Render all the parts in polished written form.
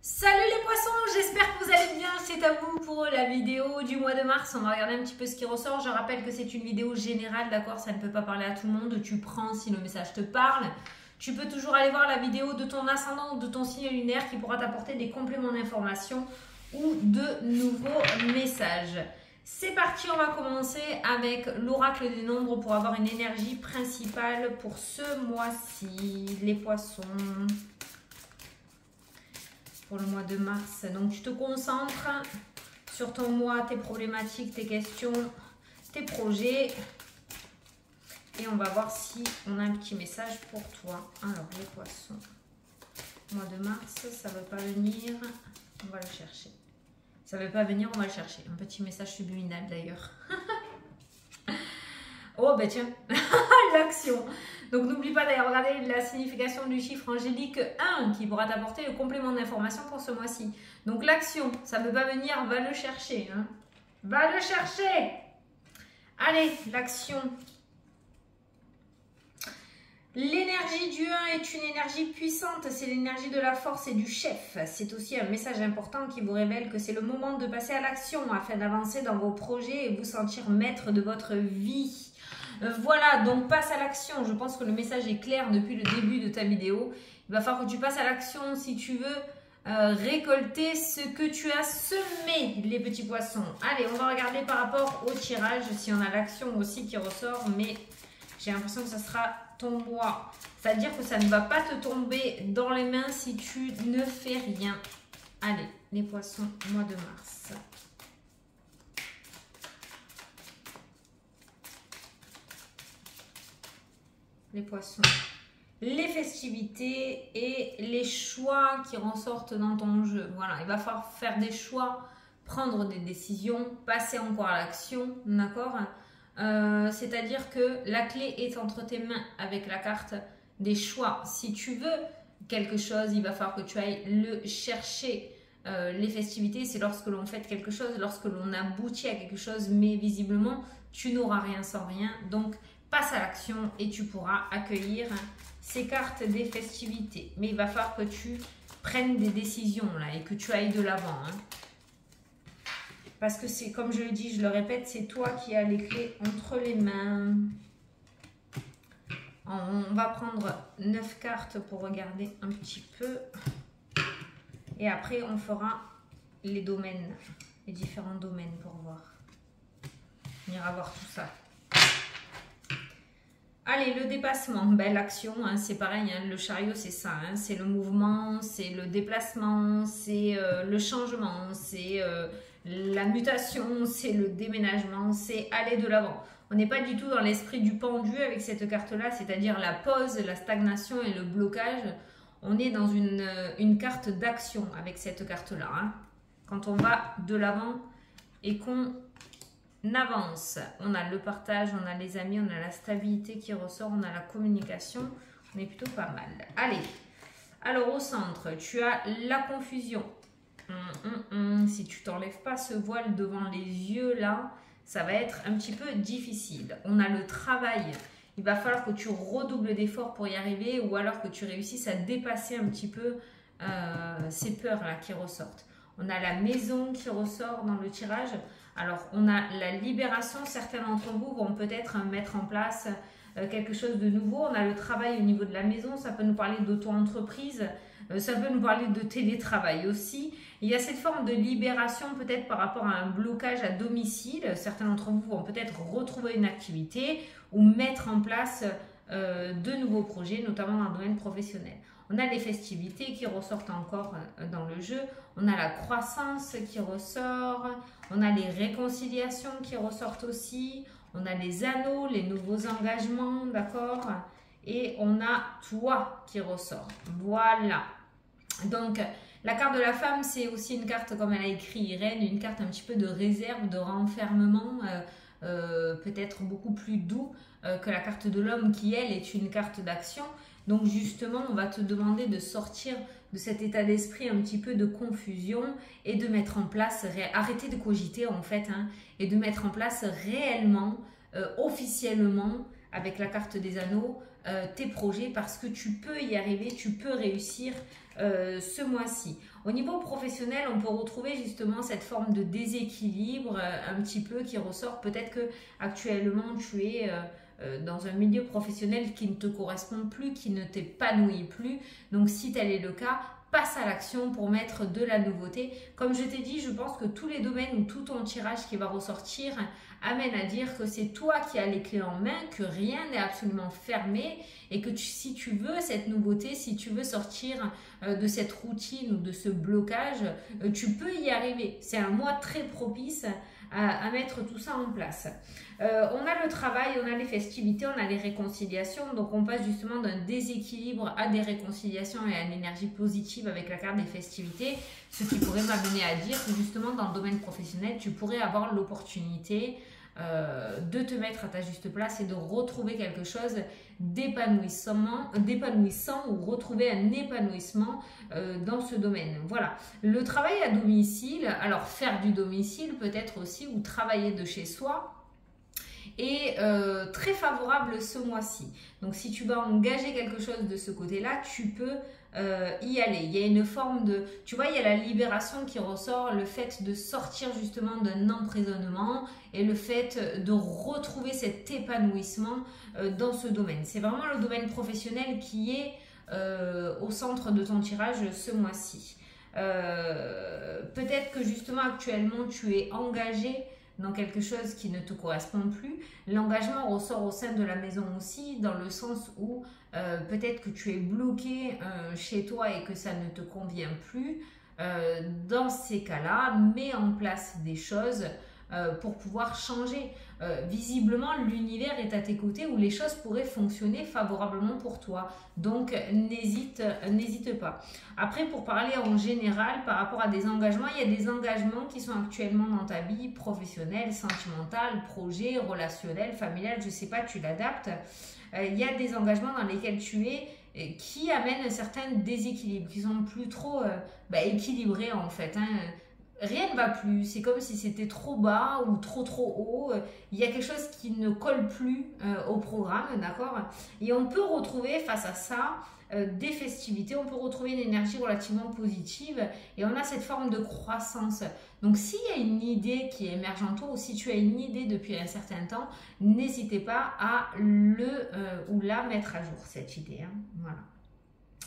Salut les poissons, j'espère que vous allez bien, c'est à vous pour la vidéo du mois de mars. On va regarder un petit peu ce qui ressort. Je rappelle que c'est une vidéo générale, d'accord, ça ne peut pas parler à tout le monde. Tu prends si le message te parle. Tu peux toujours aller voir la vidéo de ton ascendant ou de ton signe lunaire qui pourra t'apporter des compléments d'information ou de nouveaux messages. C'est parti, on va commencer avec l'oracle des nombres pour avoir une énergie principale pour ce mois-ci, les poissons. Pour le mois de mars. Donc, tu te concentres sur ton mois, tes problématiques, tes questions, tes projets. Et on va voir si on a un petit message pour toi. Alors, les poissons. Mois de mars, ça ne veut pas venir. On va le chercher. Ça ne veut pas venir, on va le chercher. Un petit message subliminal d'ailleurs. Oh, ben tiens, l'action. Donc, n'oublie pas d'aller regarder la signification du chiffre angélique 1 qui pourra t'apporter le complément d'information pour ce mois-ci. Donc, l'action, ça ne peut pas venir, va le chercher. Hein. Va le chercher. Allez, l'action. L'énergie du 1 est une énergie puissante, c'est l'énergie de la force et du chef. C'est aussi un message important qui vous révèle que c'est le moment de passer à l'action afin d'avancer dans vos projets et vous sentir maître de votre vie. Voilà, donc passe à l'action. Je pense que le message est clair depuis le début de ta vidéo. Il va falloir que tu passes à l'action si tu veux récolter ce que tu as semé, les petits poissons. Allez, on va regarder par rapport au tirage si on a l'action aussi qui ressort, mais j'ai l'impression que ça sera ton mois. C'est-à-dire que ça ne va pas te tomber dans les mains si tu ne fais rien. Allez, les poissons, mois de mars. Les poissons, les festivités et les choix qui ressortent dans ton jeu. Voilà, il va falloir faire des choix, prendre des décisions, passer encore à l'action, d'accord ? C'est-à-dire que la clé est entre tes mains avec la carte des choix. Si tu veux quelque chose, il va falloir que tu ailles le chercher. Les festivités, c'est lorsque l'on fait quelque chose, lorsque l'on aboutit à quelque chose, mais visiblement, tu n'auras rien sans rien. Donc, passe à l'action et tu pourras accueillir ces cartes des festivités. Mais il va falloir que tu prennes des décisions là et que tu ailles de l'avant. Hein. Parce que c'est, comme je le dis, je le répète, c'est toi qui as les clés entre les mains. On va prendre 9 cartes pour regarder un petit peu. Et après, on fera les domaines, les différents domaines pour voir. On ira voir tout ça. Allez, le dépassement, ben, l'action, hein, c'est pareil, hein, le chariot c'est ça, hein, c'est le mouvement, c'est le déplacement, c'est le changement, c'est la mutation, c'est le déménagement, c'est aller de l'avant. On n'est pas du tout dans l'esprit du pendu avec cette carte-là, c'est-à-dire la pause, la stagnation et le blocage. On est dans une carte d'action avec cette carte-là. Hein. Quand on va de l'avant et qu'on avance, on a le partage, on a les amis, on a la stabilité qui ressort, on a la communication, on est plutôt pas mal. Allez, alors au centre, tu as la confusion. Si tu t'enlèves pas ce voile devant les yeux là, ça va être un petit peu difficile. On a le travail, il va falloir que tu redoubles d'efforts pour y arriver ou alors que tu réussisses à dépasser un petit peu ces peurs là qui ressortent. On a la maison qui ressort dans le tirage. Alors, on a la libération. Certains d'entre vous vont peut-être mettre en place quelque chose de nouveau. On a le travail au niveau de la maison. Ça peut nous parler d'auto-entreprise. Ça peut nous parler de télétravail aussi. Il y a cette forme de libération peut-être par rapport à un blocage à domicile. Certains d'entre vous vont peut-être retrouver une activité ou mettre en place de nouveaux projets, notamment dans le domaine professionnel. On a les festivités qui ressortent encore dans le jeu. On a la croissance qui ressort. On a les réconciliations qui ressortent aussi. On a les anneaux, les nouveaux engagements, d'accord? Et on a toi qui ressort. Voilà. Donc, la carte de la femme, c'est aussi une carte, comme elle a écrit Irène, une carte un petit peu de réserve, de renfermement, peut-être beaucoup plus doux que la carte de l'homme qui, elle, est une carte d'action. Donc justement, on va te demander de sortir de cet état d'esprit un petit peu de confusion et de mettre en place, arrêter de cogiter en fait, hein, et de mettre en place réellement, officiellement, avec la carte des anneaux, tes projets parce que tu peux y arriver, tu peux réussir ce mois-ci. Au niveau professionnel, on peut retrouver justement cette forme de déséquilibre un petit peu qui ressort. Peut-être que actuellement tu es dans un milieu professionnel qui ne te correspond plus, qui ne t'épanouit plus. Donc si tel est le cas, passe à l'action pour mettre de la nouveauté. Comme je t'ai dit, je pense que tous les domaines ou tout ton tirage qui va ressortir amène à dire que c'est toi qui as les clés en main, que rien n'est absolument fermé et que si tu veux cette nouveauté, si tu veux sortir de cette routine ou de ce blocage, tu peux y arriver. C'est un mois très propice à mettre tout ça en place. On a le travail, on a les festivités, on a les réconciliations. Donc on passe justement d'un déséquilibre à des réconciliations et à une énergie positive avec la carte des festivités. Ce qui pourrait m'amener à dire que justement dans le domaine professionnel, tu pourrais avoir l'opportunité de te mettre à ta juste place et de retrouver quelque chose d'épanouissant ou retrouver un épanouissement dans ce domaine. Voilà. Le travail à domicile, alors faire du domicile peut-être aussi ou travailler de chez soi est très favorable ce mois-ci. Donc si tu vas engager quelque chose de ce côté-là, tu peux y aller. Il y a une forme de, tu vois, il y a la libération qui ressort, le fait de sortir justement d'un emprisonnement et le fait de retrouver cet épanouissement dans ce domaine. C'est vraiment le domaine professionnel qui est au centre de ton tirage ce mois-ci. Peut-être que justement actuellement tu es engagé dans quelque chose qui ne te correspond plus. L'engagement ressort au sein de la maison aussi, dans le sens où peut-être que tu es bloqué chez toi et que ça ne te convient plus. Dans ces cas-là, mets en place des choses pour pouvoir changer. Visiblement, l'univers est à tes côtés où les choses pourraient fonctionner favorablement pour toi. Donc, n'hésite pas. Après, pour parler en général, par rapport à des engagements, il y a des engagements qui sont actuellement dans ta vie professionnelle, sentimentale, projet, relationnel, familial, je ne sais pas, tu l'adaptes. Il y a des engagements dans lesquels tu es qui amènent un certain déséquilibre, qui sont plus trop équilibrés en fait. Rien ne va plus, c'est comme si c'était trop bas ou trop haut. Il y a quelque chose qui ne colle plus au programme, d'accord? Et on peut retrouver face à ça des festivités, on peut retrouver une énergie relativement positive et on a cette forme de croissance. Donc s'il y a une idée qui émerge en toi ou si tu as une idée depuis un certain temps, n'hésitez pas à ou la mettre à jour, cette idée. Voilà.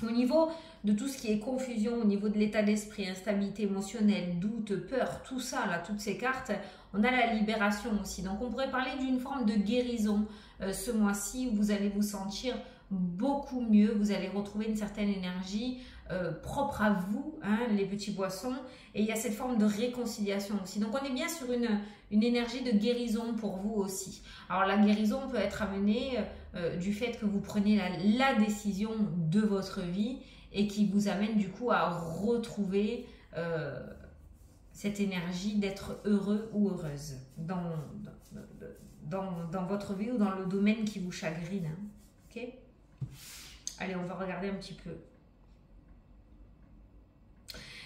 Au niveau de tout ce qui est confusion, au niveau de l'état d'esprit, instabilité émotionnelle, doute, peur, tout ça, là, toutes ces cartes, on a la libération aussi. Donc, on pourrait parler d'une forme de guérison ce mois-ci où vous allez vous sentir beaucoup mieux, vous allez retrouver une certaine énergie propre à vous, les petits poissons, et il y a cette forme de réconciliation aussi. Donc, on est bien sur une énergie de guérison pour vous aussi. Alors, la guérison peut être amenée du fait que vous prenez la décision de votre vie et qui vous amène du coup à retrouver cette énergie d'être heureux ou heureuse dans votre vie ou dans le domaine qui vous chagrine. Ok ? Allez, on va regarder un petit peu.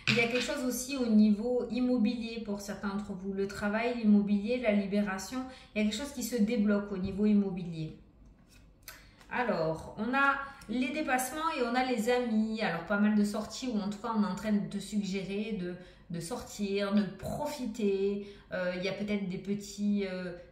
Il y a quelque chose aussi au niveau immobilier pour certains d'entre vous. Le travail, l'immobilier, la libération. Il y a quelque chose qui se débloque au niveau immobilier. Alors, on a les dépassements et on a les amis. Alors, pas mal de sorties ou en tout cas, on est en train de te suggérer de sortir, de profiter. Il y a peut-être des petits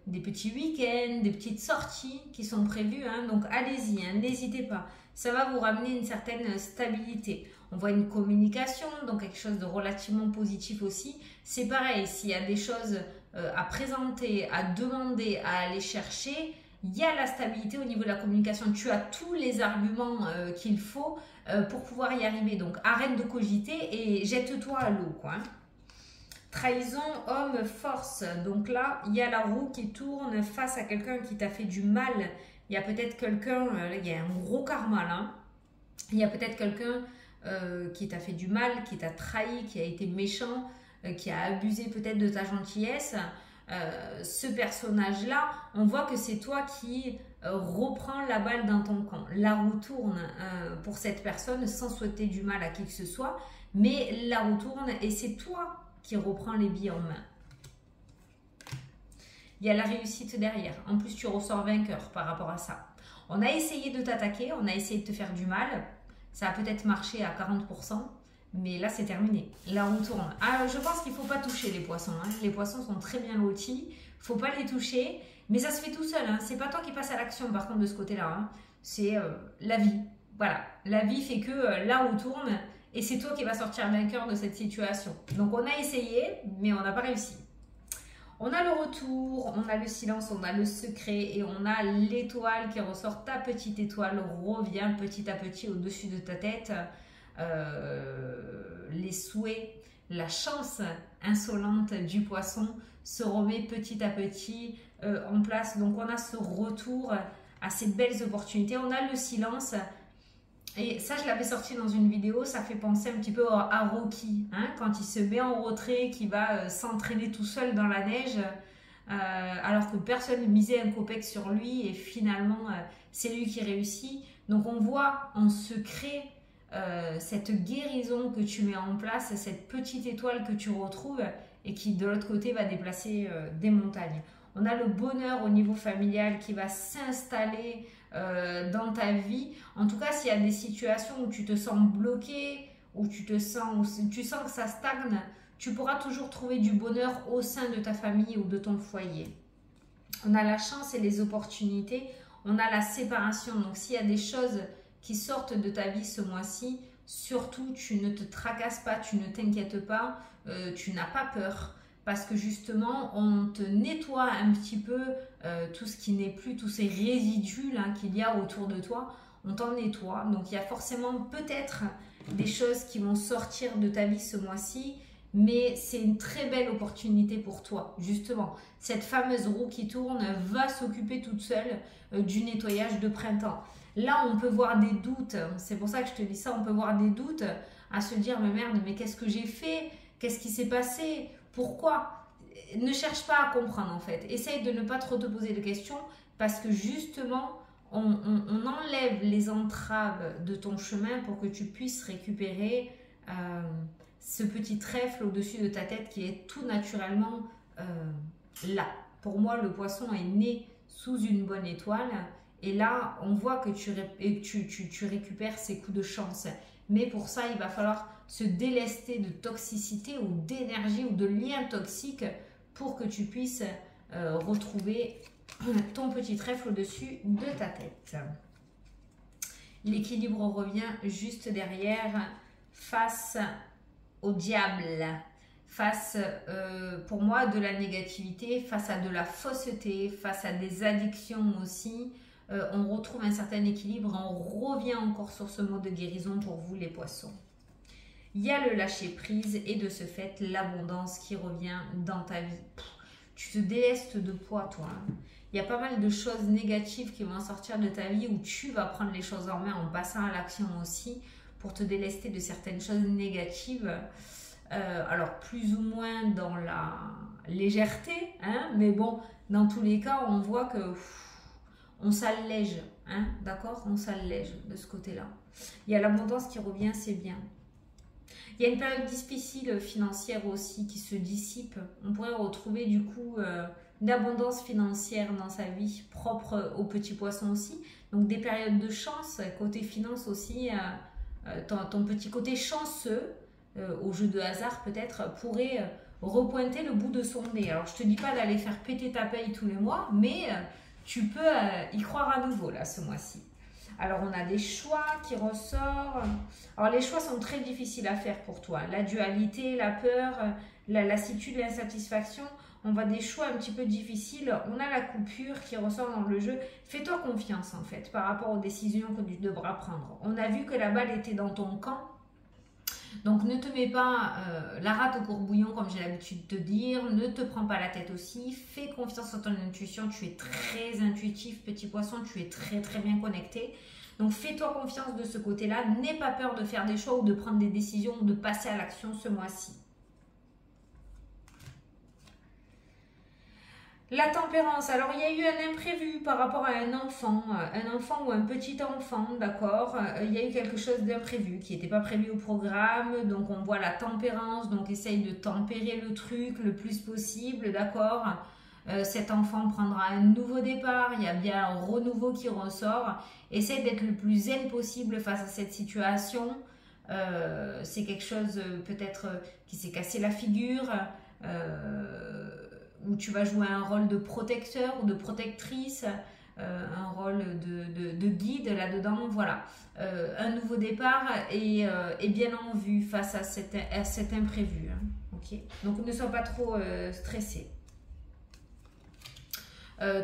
week-ends, des petites sorties qui sont prévues. Donc, allez-y, n'hésitez pas. Ça va vous ramener une certaine stabilité. On voit une communication, donc quelque chose de relativement positif aussi. C'est pareil, s'il y a des choses à présenter, à demander, à aller chercher, il y a la stabilité au niveau de la communication. Tu as tous les arguments qu'il faut pour pouvoir y arriver. Donc, arrête de cogiter et jette-toi à l'eau, quoi. Trahison, homme, force. Donc là, il y a la roue qui tourne face à quelqu'un qui t'a fait du mal. Il y a peut-être quelqu'un, il y a un gros karma là. Il y a peut-être quelqu'un qui t'a fait du mal, qui t'a trahi, qui a été méchant, qui a abusé peut-être de ta gentillesse. Ce personnage-là, on voit que c'est toi qui reprends la balle dans ton camp. La roue tourne pour cette personne sans souhaiter du mal à qui que ce soit, mais la roue tourne et c'est toi qui reprends les billes en main. Il y a la réussite derrière. En plus, tu ressors vainqueur par rapport à ça. On a essayé de t'attaquer, on a essayé de te faire du mal. Ça a peut-être marché à 40%, mais là c'est terminé. Là on tourne. Ah, je pense qu'il ne faut pas toucher les poissons. Hein. Les poissons sont très bien lotis, il ne faut pas les toucher. Mais ça se fait tout seul. Hein. C'est pas toi qui passe à l'action par contre de ce côté-là. Hein. C'est la vie. Voilà. La vie fait que là on tourne et c'est toi qui vas sortir vainqueur de cette situation. Donc on a essayé, mais on n'a pas réussi. On a le retour, on a le silence, on a le secret et on a l'étoile qui ressort. Ta petite étoile revient petit à petit au-dessus de ta tête. Les souhaits, la chance insolente du poisson se remet petit à petit en place. Donc on a ce retour à ces belles opportunités. On a le silence. Et ça, je l'avais sorti dans une vidéo, ça fait penser un petit peu à Rocky, hein, quand il se met en retrait, qui va s'entraîner tout seul dans la neige, alors que personne ne misait un copec sur lui, et finalement, c'est lui qui réussit. Donc on voit en secret cette guérison que tu mets en place, cette petite étoile que tu retrouves, et qui de l'autre côté va déplacer des montagnes. On a le bonheur au niveau familial qui va s'installer dans ta vie. En tout cas, s'il y a des situations où tu te sens bloqué, où tu sens que ça stagne, tu pourras toujours trouver du bonheur au sein de ta famille ou de ton foyer. On a la chance et les opportunités. On a la séparation. Donc, s'il y a des choses qui sortent de ta vie ce mois-ci, surtout, tu ne te tracasses pas, tu ne t'inquiètes pas, tu n'as pas peur. Parce que justement, on te nettoie un petit peu tout ce qui n'est plus, tous ces résidus là qu'il y a autour de toi, on t'en nettoie. Donc il y a forcément peut-être des choses qui vont sortir de ta vie ce mois-ci, mais c'est une très belle opportunité pour toi, justement. Cette fameuse roue qui tourne va s'occuper toute seule du nettoyage de printemps. Là, on peut voir des doutes, c'est pour ça que je te dis ça, on peut voir des doutes à se dire, mais merde, mais qu'est-ce que j'ai fait? Qu'est-ce qui s'est passé? Pourquoi? Ne cherche pas à comprendre en fait. Essaye de ne pas trop te poser de questions parce que justement, on enlève les entraves de ton chemin pour que tu puisses récupérer ce petit trèfle au-dessus de ta tête qui est tout naturellement là. Pour moi, le poisson est né sous une bonne étoile et là, on voit que tu récupères ces coups de chance. Mais pour ça, il va falloir se délester de toxicité ou d'énergie ou de liens toxiques pour que tu puisses retrouver ton petit trèfle au-dessus de ta tête. L'équilibre revient juste derrière face au diable, face pour moi de la négativité, face à de la fausseté, face à des addictions aussi. On retrouve un certain équilibre, on revient encore sur ce mot de guérison pour vous les poissons. Il y a le lâcher prise et de ce fait l'abondance qui revient dans ta vie. Tu te délestes de poids toi. Il y a pas mal de choses négatives qui vont sortir de ta vie où tu vas prendre les choses en main en passant à l'action aussi pour te délester de certaines choses négatives. Alors plus ou moins dans la légèreté, hein, mais bon, dans tous les cas, on voit que on s'allège, hein, d'accord? On s'allège de ce côté-là. Il y a l'abondance qui revient, c'est bien. Il y a une période difficile financière aussi qui se dissipe. On pourrait retrouver du coup une abondance financière dans sa vie propre aux petits poissons aussi. Donc des périodes de chance, côté finance aussi, ton petit côté chanceux au jeu de hasard peut-être pourrait repointer le bout de son nez. Alors je te dis pas d'aller faire péter ta paye tous les mois, mais tu peux y croire à nouveau là ce mois-ci. Alors, on a des choix qui ressortent. Alors, les choix sont très difficiles à faire pour toi. La dualité, la peur, la lassitude, l'insatisfaction. On voit des choix un petit peu difficiles. On a la coupure qui ressort dans le jeu. Fais-toi confiance, en fait, par rapport aux décisions que tu devras prendre. On a vu que la balle était dans ton camp. Donc, ne te mets pas la rate au courbouillon, comme j'ai l'habitude de te dire. Ne te prends pas la tête aussi. Fais confiance en ton intuition. Tu es très intuitif, petit poisson. Tu es très, très bien connecté. Donc, fais-toi confiance de ce côté-là. N'aie pas peur de faire des choix ou de prendre des décisions ou de passer à l'action ce mois-ci. La tempérance, alors il y a eu un imprévu par rapport à un enfant ou un petit enfant, d'accord. Il y a eu quelque chose d'imprévu qui n'était pas prévu au programme, donc on voit la tempérance, donc essaye de tempérer le truc le plus possible, d'accord. cet enfant prendra un nouveau départ, il y a bien un renouveau qui ressort. Essaye d'être le plus zen possible face à cette situation. C'est quelque chose peut-être qui s'est cassé la figure, où tu vas jouer un rôle de protecteur ou de protectrice, un rôle de guide là-dedans. Voilà, un nouveau départ est bien en vue face à cet imprévu. Hein. Okay. Donc ne sois pas trop stressé.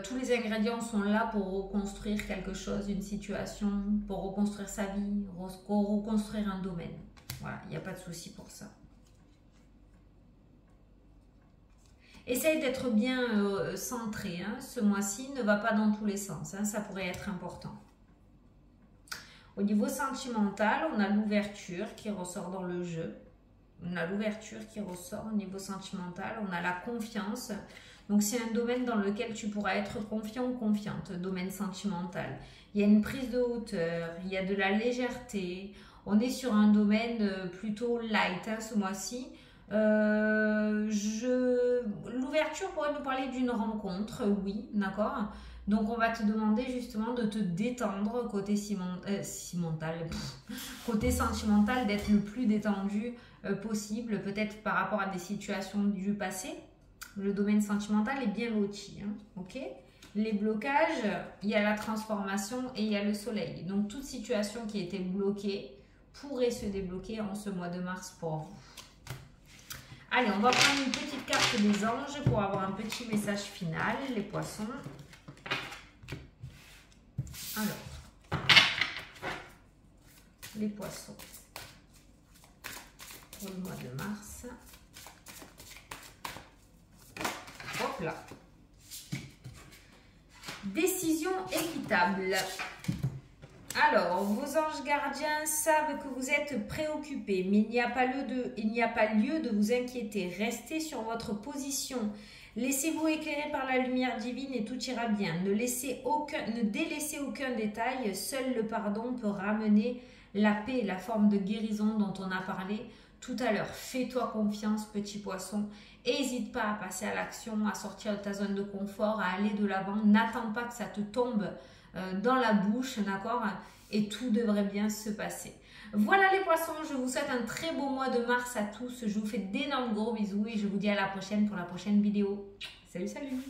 Tous les ingrédients sont là pour reconstruire quelque chose, une situation, pour reconstruire sa vie, reconstruire un domaine. Voilà, il n'y a pas de souci pour ça. Essaye d'être bien centré. Hein. Ce mois-ci ne va pas dans tous les sens. Hein. Ça pourrait être important. Au niveau sentimental, on a l'ouverture qui ressort dans le jeu. On a l'ouverture qui ressort au niveau sentimental. On a la confiance. Donc, c'est un domaine dans lequel tu pourras être confiant ou confiante, domaine sentimental. Il y a une prise de hauteur, il y a de la légèreté. On est sur un domaine plutôt light hein, ce mois-ci. L'ouverture pourrait nous parler d'une rencontre, oui, d'accord. Donc, on va te demander justement de te détendre côté côté sentimental, d'être le plus détendu possible, peut-être par rapport à des situations du passé. Le domaine sentimental est bien loti, hein, ok. Les blocages, il y a la transformation et il y a le soleil. Donc, toute situation qui était bloquée pourrait se débloquer en ce mois de mars pour vous. Allez, on va prendre une petite carte des anges pour avoir un petit message final, les poissons. Alors, les poissons pour le mois de mars. Hop là. Décision équitable. Alors, vos anges gardiens savent que vous êtes préoccupés, mais il n'y a pas lieu de vous inquiéter. Restez sur votre position. Laissez-vous éclairer par la lumière divine et tout ira bien. Ne délaissez aucun détail. Seul le pardon peut ramener la paix, la forme de guérison dont on a parlé tout à l'heure. Fais-toi confiance, petit poisson. N'hésite pas à passer à l'action, à sortir de ta zone de confort, à aller de l'avant. N'attends pas que ça te tombe dans la bouche, d'accord? Et tout devrait bien se passer. Voilà les poissons, je vous souhaite un très beau mois de mars à tous. Je vous fais d'énormes gros bisous et je vous dis à la prochaine pour la prochaine vidéo. Salut, salut!